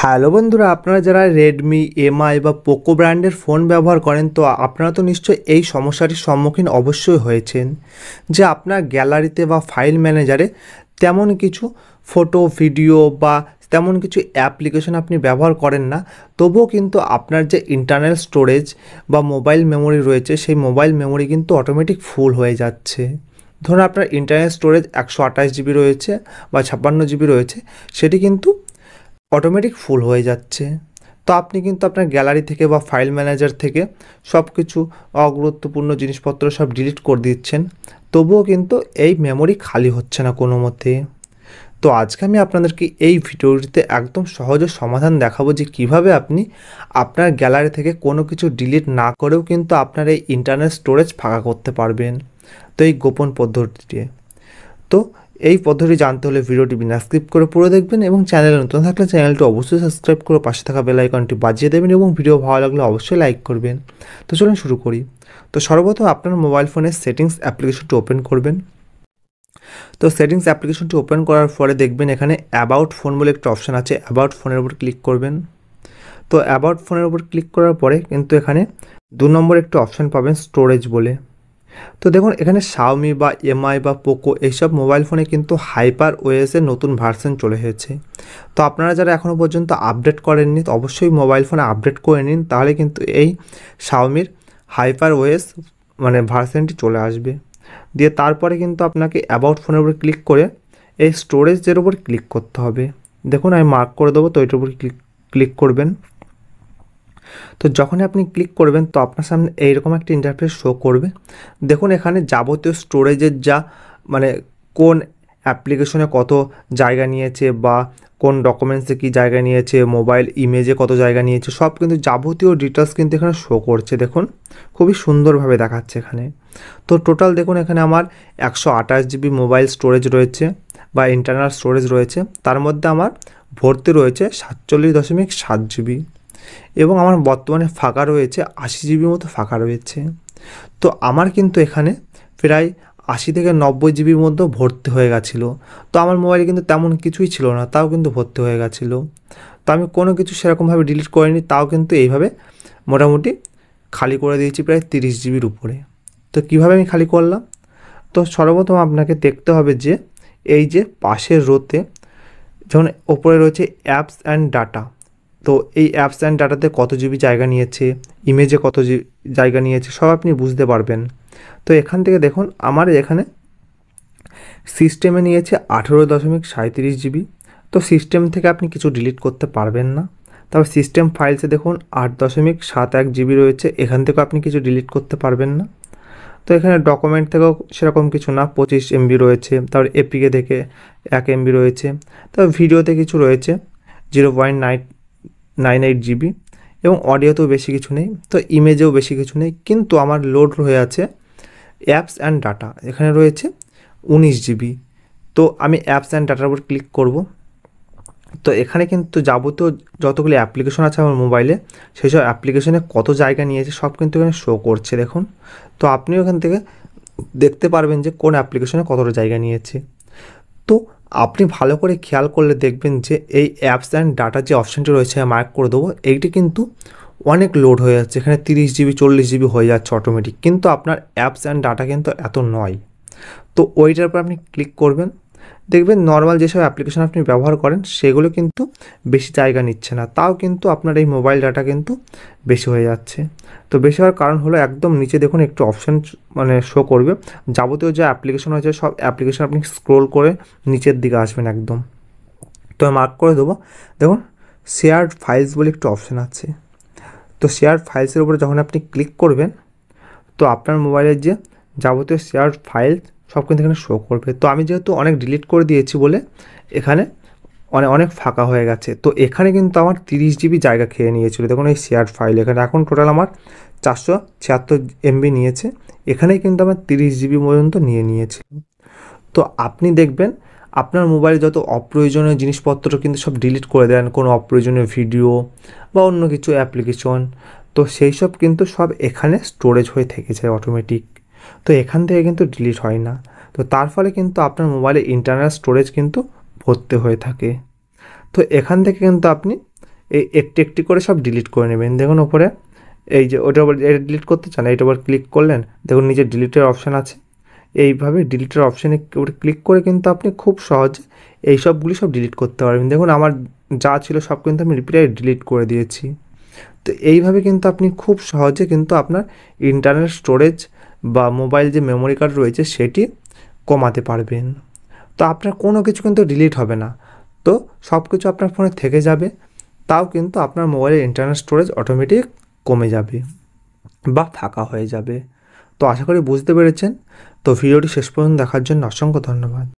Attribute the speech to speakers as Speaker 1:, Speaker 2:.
Speaker 1: Hello বন্ধুরা, আপনারা যারা রেডমি, এমআই বা পোকো ব্র্যান্ডের ফোন ব্যবহার করেন, তো আপনারা তো নিশ্চয়ই এই সমস্যাটির সম্মুখীন অবশ্যই হয়েছেন যে আপনার গ্যালারিতে বা ফাইল ম্যানেজারে তেমন কিছু ফটো, ভিডিও বা তেমন কিছু অ্যাপ্লিকেশন আপনি ব্যবহার করেন না। তবুও কিন্তু আপনার যে ইন্টারনাল স্টোরেজ বা মোবাইল মেমোরি রয়েছে, সেই মোবাইল মেমোরি কিন্তু অটোমেটিক ফুল হয়ে যাচ্ছে। ধরুন আপনার ইন্টারনাল স্টোরেজ 128 জিবি রয়েছে বা 56 জিবি রয়েছে, সেটি কিন্তু অটোমেটিক ফুল হয়ে যাচ্ছে। তো আপনি কিন্তু আপনার গ্যালারি থেকে বা ফাইল ম্যানেজার থেকে সব কিছু অগুরুত্বপূর্ণ জিনিসপত্র সব ডিলিট করে দিচ্ছেন, তবুও কিন্তু এই মেমোরি খালি হচ্ছে না কোনো মতে। তো আজকে আমি আপনাদেরকে এই ভিডিওটিতে একদম সহজে সমাধান দেখাবো যে কিভাবে আপনি আপনার গ্যালারি থেকে কোনো কিছু ডিলিট না করেও কিন্তু আপনার এই ইন্টারনাল স্টোরেজ ফাঁকা করতে পারবেন, তো এই গোপন পদ্ধতিতে। তো এই পদ্ধতি জানতে হলে ভিডিওটি বিনা স্কিপ করে পুরো দেখবেন এবং চ্যানেলে নতুন থাকলে চ্যানেলটি অবশ্যই সাবস্ক্রাইব করে পাশে থাকা বেল আইকনটি বাজিয়ে দেবেন এবং ভিডিও ভালো লাগলে অবশ্যই লাইক করবেন। তো চলুন শুরু করি। তো সর্বপ্রথম আপনার মোবাইল ফোনের সেটিংস অ্যাপ্লিকেশনটি ওপেন করবেন। তো সেটিংস অ্যাপ্লিকেশনটি ওপেন করার পরে দেখবেন এখানে অ্যাবাউট ফোন বলে একটা অপশান আছে, অ্যাবাউট ফোনের উপর ক্লিক করবেন। তো অ্যাবাউট ফোনের উপর ক্লিক করার পরে কিন্তু এখানে 2 নম্বর একটা অপশান পাবেন স্টোরেজ বলে। তো দেখুন এখানে শাওমি বা এমআই বা পোকো এইসব মোবাইল ফোনে কিন্তু হাইপার ওএসের নতুন ভার্সন চলে এসেছে। তো আপনারা যারা এখনও পর্যন্ত আপডেট করেননি, তো অবশ্যই মোবাইল ফোনে আপডেট করে নিন, তাহলে কিন্তু এই শাওমির হাইপার ওএস মানে ভার্সনটি চলে আসবে। দিয়ে তারপরে কিন্তু আপনাকে অ্যাবাউট ফোনের উপর ক্লিক করে এই স্টোরেজের উপর ক্লিক করতে হবে। দেখুন আমি মার্ক করে দেবো, তো এটার উপর ক্লিক করবেন। তো যখনই আপনি ক্লিক করবেন তো আপনার সামনে এইরকম একটা ইন্টারফেস শো করবে। দেখুন এখানে যাবতীয় স্টোরেজের যা মানে কোন অ্যাপ্লিকেশনে কত জায়গা নিয়েছে বা কোন ডকুমেন্টসে কী জায়গা নিয়েছে, মোবাইল ইমেজে কত জায়গা নিয়েছে, সব কিন্তু যাবতীয় ডিটেলস কিন্তু এখানে শো করছে। দেখুন খুবই সুন্দরভাবে দেখাচ্ছে এখানে। তো টোটাল দেখুন এখানে আমার 128 জিবি মোবাইল স্টোরেজ রয়েছে বা ইন্টারনাল স্টোরেজ রয়েছে, তার মধ্যে আমার ভর্তি রয়েছে 47.7 জিবি এবং আমার বর্তমানে ফাঁকা রয়েছে 80 জিবির মতো ফাঁকা রয়েছে। তো আমার কিন্তু এখানে প্রায় 80 থেকে 90 জিবির মধ্যে ভর্তি হয়ে গেছিলো। তো আমার মোবাইলে কিন্তু তেমন কিছুই ছিল না, তাও কিন্তু ভর্তি হয়ে গেছিলো। তো আমি কোনো কিছু সেরকমভাবে ডিলিট করিনি, তাও কিন্তু এইভাবে মোটামুটি খালি করে দিয়েছি প্রায় 30 জিবির উপরে। তো কীভাবে আমি খালি করলাম? তো সর্বপ্রথম আপনাকে দেখতে হবে যে এই যে পাশের রোতে যেমন ওপরে রয়েছে অ্যাপস অ্যান্ড ডাটা, তো এই অ্যাপস অ্যান্ড ডাটাতে কত জিবি জায়গা নিয়েছে, ইমেজে কত জায়গা নিয়েছে, সব আপনি বুঝতে পারবেন। তো এখান থেকে দেখুন আমার এখানে সিস্টেমে নিয়েছে 18.37 জিবি। তো সিস্টেম থেকে আপনি কিছু ডিলিট করতে পারবেন না। তবে সিস্টেম ফাইলসে দেখুন 8.71 জিবি রয়েছে, এখান থেকেও আপনি কিছু ডিলিট করতে পারবেন না। তো এখানে ডকুমেন্ট থেকেও সেরকম কিছু না, 25 MB রয়েছে। তারপর এপিকে থেকে 1 MB রয়েছে। তারপর ভিডিওতে কিছু রয়েছে 0.98 জিবি এবং অডিওতেও বেশি কিছু নেই, তো ইমেজেও বেশি কিছু নেই। কিন্তু আমার লোড হয়ে আছে অ্যাপস অ্যান্ড ডাটা, এখানে রয়েছে 19 জিবি। তো আমি অ্যাপস অ্যান্ড ডাটার উপর ক্লিক করব। তো এখানে কিন্তু যাবতীয় যতগুলি অ্যাপ্লিকেশন আছে আমার মোবাইলে, সেই সব অ্যাপ্লিকেশনে কত জায়গা নিয়েছে সব কিন্তু এখানে শো করছে দেখুন। তো আপনিও এখান থেকে দেখতে পারবেন যে কোন অ্যাপ্লিকেশনে কতটা জায়গা নিয়েছে। তো আপনি ভালো করে খেয়াল করলে দেখবেন যে এই অ্যাপস অ্যান্ড ডাটা যে অপশানটি রয়েছে মার্ক করে দেবো, এইটি কিন্তু অনেক লোড হয়ে যাচ্ছে, এখানে 30 জিবি 40 জিবি হয়ে যাচ্ছে অটোমেটিক, কিন্তু আপনার অ্যাপস অ্যান্ড ডাটা কিন্তু এত নয়। তো ওইটার উপর আপনি ক্লিক করবেন, দেখবেন নর্মাল যেসব অ্যাপ্লিকেশন আপনি ব্যবহার করেন সেগুলো কিন্তু বেশি জায়গা নিচ্ছে না, তাও কিন্তু আপনার এই মোবাইল ডাটা কিন্তু বেশি হয়ে যাচ্ছে। তো বেশি হওয়ার কারণ হলো একদম নিচে দেখুন একটু অপশান মানে শো করবে, যাবতীয় যে অ্যাপ্লিকেশন হয়েছে সব অ্যাপ্লিকেশন আপনি স্ক্রোল করে নিচের দিকে আসবেন একদম। তো আমি মার্ক করে দেবো, দেখুন শেয়ার্ড ফাইলস বলে একটু অপশান আছে। তো শেয়ার ফাইলসের উপরে যখন আপনি ক্লিক করবেন তো আপনার মোবাইলের যে যাবতীয় শেয়ার ফাইল সব কিন্তু এখানে শো করবে। তো আমি যেহেতু অনেক ডিলিট করে দিয়েছি বলে এখানে অনেক ফাঁকা হয়ে গেছে। তো এখানে কিন্তু আমার 30 জিবি জায়গা খেয়ে নিয়েছিল দেখুন এই শেয়ার ফাইল, এখানে এখন টোটাল আমার 476 MB নিয়েছে, এখানেই কিন্তু আমার 30 জিবি পর্যন্ত নিয়েছিল। তো আপনি দেখবেন আপনার মোবাইলে যত অপ্রয়োজনীয় জিনিসপত্র কিন্তু সব ডিলিট করে দেন, কোনো অপ্রয়োজনীয় ভিডিও বা অন্য কিছু অ্যাপ্লিকেশন, তো সেই সব কিন্তু সব এখানে স্টোরেজ হয়ে থেকে যায় অটোমেটিক। তো এখান থেকে কিন্তু ডিলিট হয় না। তো তার ফলে কিন্তু আপনার মোবাইলে ইন্টারনাল স্টোরেজ কিন্তু ভর্তি হয়ে থাকে। তো এখান থেকে কিন্তু আপনি এই একটি একটি করে সব ডিলিট করে নেবেন। দেখুন ওপরে এই যে ওটা এটা ডিলিট করতে চান, এইটা আবার ক্লিক করলেন, দেখুন নিচে ডিলিটের অপশান আছে। এইভাবে ডিলিটের অপশানে ক্লিক করে কিন্তু আপনি খুব সহজে এই সবগুলি সব ডিলিট করতে পারবেন। দেখুন আমার যা ছিল সব কিন্তু আমি রিপিটাই ডিলিট করে দিয়েছি। তো এইভাবে কিন্তু আপনি খুব সহজে কিন্তু আপনার ইন্টারনাল স্টোরেজ বা মোবাইল যে মেমোরি কার্ড রয়েছে সেটি কমাতে পারবেন। তো আপনার কোনো কিছু কিন্তু ডিলিট হবে না, তো সব কিছু আপনার ফোনে থেকে যাবে, তাও কিন্তু আপনার মোবাইলের ইন্টারনাল স্টোরেজ অটোমেটিক কমে যাবে বা ফাঁকা হয়ে যাবে। তো আশা করি বুঝতে পেরেছেন। তো ভিডিওটি শেষ পর্যন্ত দেখার জন্য অসংখ্য ধন্যবাদ।